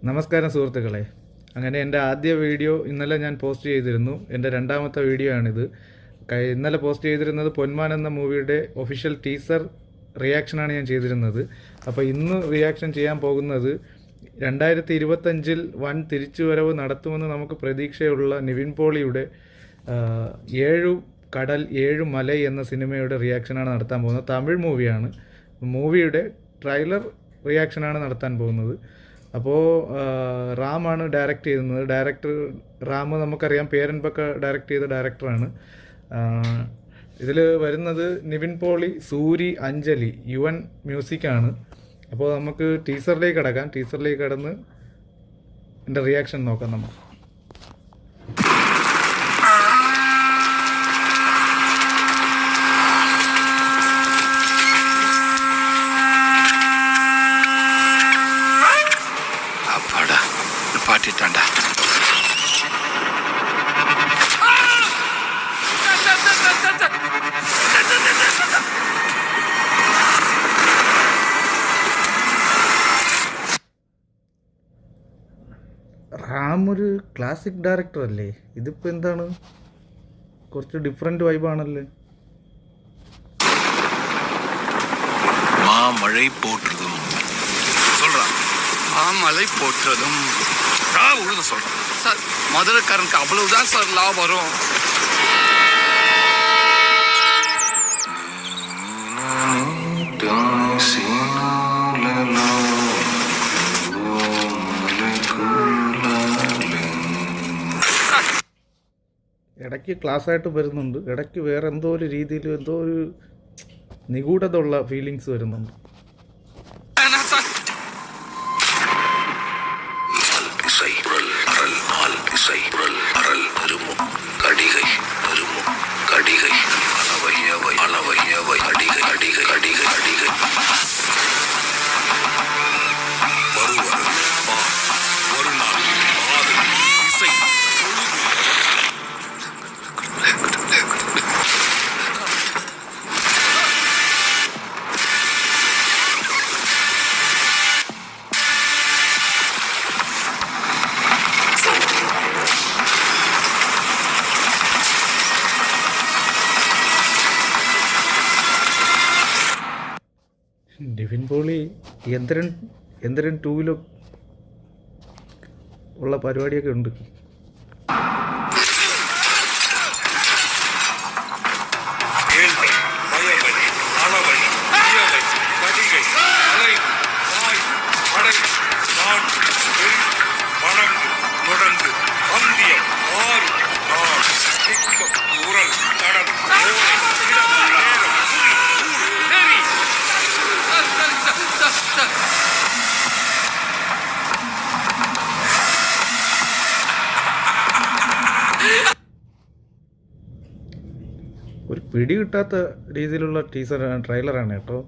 നമസ്കാരം സുഹൃത്തുക്കളെ. അങ്ങനെ എൻ്റെ ആദ്യ വീഡിയോ ഇന്നലെ ഞാൻ പോസ്റ്റ് ചെയ്തിരുന്നു. എൻ്റെ രണ്ടാമത്തെ വീഡിയോ ആണിത്. ഇന്നലെ പോസ്റ്റ് ചെയ്തിരുന്നത് പൊന്മാൻ എന്ന മൂവിയുടെ ഒഫീഷ്യൽ ടീസർ റിയാക്ഷനാണ് ഞാൻ ചെയ്തിരുന്നത്. അപ്പോൾ ഇന്ന് റിയാക്ഷൻ ചെയ്യാൻ പോകുന്നത് 2025 വൻ തിരിച്ചുവരവ് നടത്തുമെന്ന് നമുക്ക് പ്രതീക്ഷയുള്ള നിവിൻ പോളിയുടെ 7 കടൽ 7 മല എന്ന സിനിമയുടെ റിയാക്ഷനാണ് നടത്താൻ പോകുന്നത്. തമിഴ് മൂവിയാണ്. മൂവിയുടെ ട്രെയിലർ റിയാക്ഷനാണ് നടത്താൻ പോകുന്നത്. അപ്പോൾ റാമാണ് ഡയറക്റ്റ് ചെയ്യുന്നത്. ഡയറക്ടർ റാം നമുക്കറിയാം, പേരൻപൊക്കെ ഡയറക്റ്റ് ചെയ്ത ഡയറക്ടറാണ്. ഇതിൽ വരുന്നത് നിവിൻ പോളി, സൂരി, അഞ്ജലി, യുവൻ മ്യൂസിക്കാണ്. അപ്പോൾ നമുക്ക് ടീസറിലേക്ക് കടക്കാം. ടീസറിലേക്ക് കടന്ന് എൻ്റെ റിയാക്ഷൻ നോക്കാം നമുക്ക്. പാട്ടിട്ടണ്ട റാം ഒരു ക്ലാസിക് ഡയറക്ടർ അല്ലേ? ഇതിപ്പോൾ എന്താണ്, കുറച്ച് ഡിഫറെൻ്റ് വൈബാണല്ലേ? மாமழை போற்றுதும் சொல்றான். மாமழை போற்றதும் உழுத சொல்றான் சார். மதுரைக்காரனுக்கு அவ்வளவுதான் சார் லாபம் வரும். ഇടയ്ക്ക് ക്ലാസ്സായിട്ട് വരുന്നുണ്ട്, ഇടയ്ക്ക് വേറെ എന്തോ ഒരു രീതിയിൽ എന്തോ ഒരു നിഗൂഢത ഉള്ള ഫീലിങ്സ് വരുന്നുണ്ട്. നിവിൻ പോളി യന്ത്രൻ 2 ഉള്ള പരിപാടിയൊക്കെ ഉണ്ട്. ഒരു പിടി കിട്ടാത്ത രീതിയിലുള്ള ട്രെയിലറാണ് കേട്ടോ.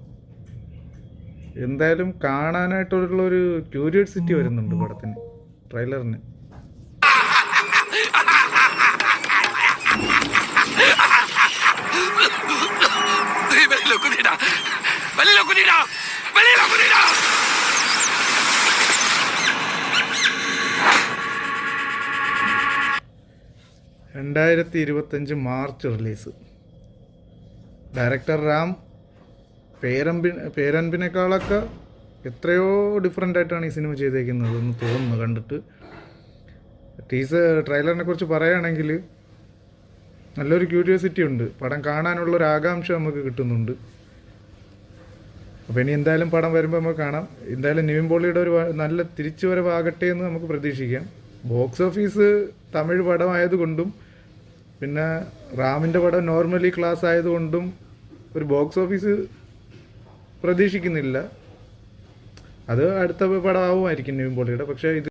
എന്തായാലും കാണാനായിട്ടുള്ളൊരു ക്യൂരിയോസിറ്റി വരുന്നുണ്ട് പടത്തിന്, ട്രെയിലറിന്. (2025) മാർച്ച് റിലീസ്. ഡയറക്ടർ റാം പേരൻപിനേക്കാളൊക്കെ എത്രയോ ഡിഫറെൻ്റ് ആയിട്ടാണ് ഈ സിനിമ ചെയ്തേക്കുന്നത് എന്ന് തോന്നുന്നു കണ്ടിട്ട്. ട്രെയിലറിനെ കുറിച്ച് പറയുകയാണെങ്കിൽ നല്ലൊരു ക്യൂരിയോസിറ്റി ഉണ്ട്, പടം കാണാനുള്ളൊരു ആകാംക്ഷ നമുക്ക് കിട്ടുന്നുണ്ട്. അപ്പോൾ ഇനി എന്തായാലും പടം വരുമ്പോൾ നമുക്ക് കാണാം. എന്തായാലും നിവിൻ പോളിയുടെ ഒരു നല്ല തിരിച്ചുവരവാകട്ടെ എന്ന് നമുക്ക് പ്രതീക്ഷിക്കാം. ബോക്സ് ഓഫീസ് തമിഴ് പടമായതുകൊണ്ടും പിന്നെ റാമിൻ്റെ പടം നോർമലി ക്ലാസ് ആയതുകൊണ്ടും ഒരു ബോക്സ് ഓഫീസ് പ്രതീക്ഷിക്കുന്നില്ല. അത് അടുത്ത പടം ആവുമായിരിക്കും നിവിൻ പോളിയുടെ. പക്ഷേ ഇത്